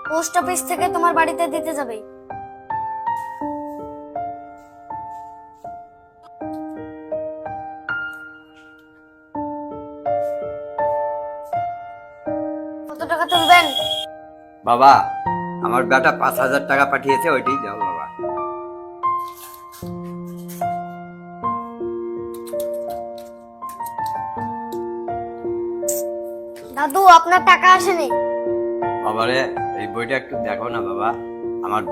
Post office থেকে তোমার বাড়িতে দিতে যাবে। কত টাকা তুলবেন? বাবা, আমার বেটা 5,000 টাকা পাঠিয়েছে, ওইটাই দাও বাবা। দাদু, আপনার টাকা আসেনি। বাবারে, এই বইটা একটু দেখো না বাবা, আমার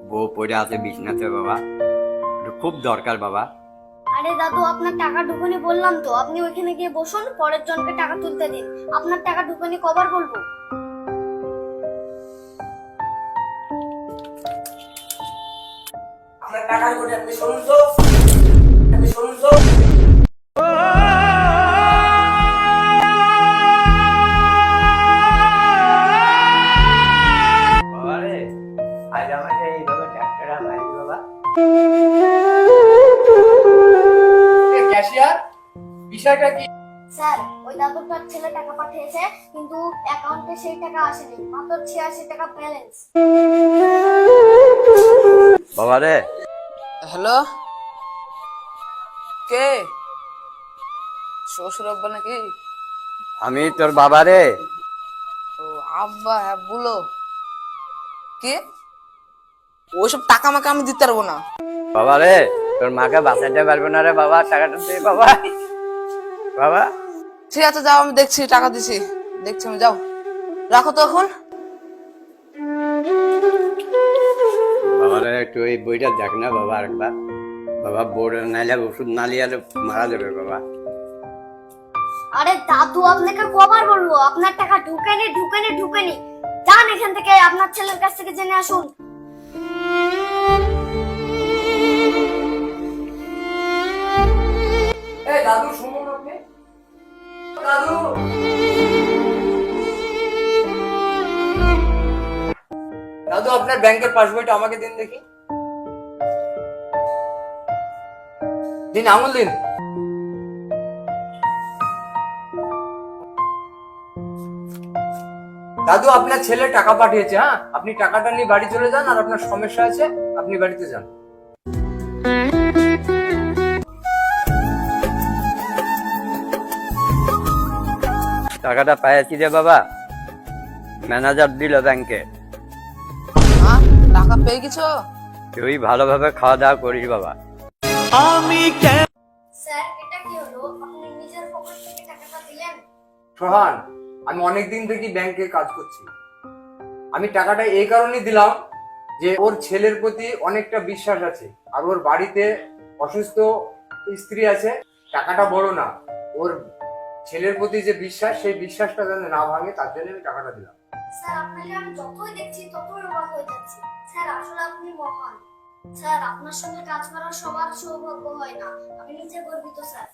বউ পড়ে আছে বিছনাতে বাবা, এটা খুব দরকার বাবা। আরে দাদু, আপনার টাকা ঢুকুনি বললাম তো, আপনি ওইখানে গিয়ে বসুন, পরের জনকে টাকা তুলতে দিন। আপনার টাকা ঢুকুনি কবার বলবো? আপনার টাকার করে আপনি শুনুন তো, আপনি শুনুন তো। বাবারে, আজ আমাকে এইভাবে ডাক্তাররা মারি বাবা। ক্যাশিয়ার, বিষয়টা কি? স্যার, ওই দাদুটার ছেলে টাকা পাঠিয়েছে, কিন্তু অ্যাকাউন্টে সেই টাকা আসেনি, মাত্র 86 টাকা ব্যালেন্স। বাবারে, হ্যালো, কে? শ্বশুর আব্বা নাকি? আমি তোর বাবারে। ও আব্বা, হ্যাঁ বলো। কে? ওইসব টাকা মাকা আমি দিতে পারবো না। বাবারে, তোর মাকে বাঁচাতে পারবে না রে বাবা, টাকাটা দে বাবা। বাবা, ঠিক আছে যাও, আমি দেখছি, টাকা দিছি, দেখছি আমি, যাও রাখো তো এখন। বাবারে একটু এই বইটা দেখ না বাবা আরেকবার। বাবা, বোর্ড নাইলে ওষুধ না নিয়ে মারা যাবে বাবা। আরে দাদু, আপনাকে কবার বলবো, আপনার টাকা ঢুকেনি ঢুকেনি ঢুকেনি। যান এখান থেকে, আপনার ছেলের কাছ থেকে জেনে আসুন। এই দাদু শুনুন আপনি, দাদু। দাদু, আপনার ব্যাংকের পাসবইটা আমাকে দিন দেখি। দিন, আঙুল দিন। দাদু, আপনার ছেলে টাকা পাঠিয়েছে, হ্যাঁ আপনি টাকাটা নিয়ে বাড়ি চলে যান, আর আপনার সমস্যা আছে আপনি বাড়িতে যান। টাকাটা পাইছি রে বাবা, ম্যানেজার দিল ব্যাংকে। হ্যাঁ, টাকা পেয়ে গেছো? তুই ভালোভাবে খাওয়া দাওয়া করিস বাবা। স্যার, এটা কি হলো? আপনি নিজের পকেট থেকে টাকাটা দিলেন? সোহান, আমি অনেকদিন থেকে ব্যাংকে কাজ করছি। আমি টাকাটা এই কারণে দিলাম যে ওর ছেলের প্রতি অনেকটা বিশ্বাস আছে, আর ওর বাড়িতে অসুস্থ স্ত্রী আছে। টাকাটা বড় না, ওর ছেলের প্রতি যে বিশ্বাস, সেই বিশ্বাসটা যেন না ভাঙে, তার জন্য আমি টাকাটা দিলাম। স্যার, আপনাকে আমি যতই দেখছি ততই অবাক হয়ে যাচ্ছি। স্যার, আসলে আপনি মহান। স্যার, আপনার সঙ্গে কাজ করার সবার সৌভাগ্য হয় না, আমি নিজে গর্বিত স্যার।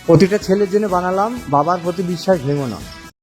প্রতিটা ছেলের জন্য বানালাম, বাবার প্রতি বিশ্বাস ভেঙো না।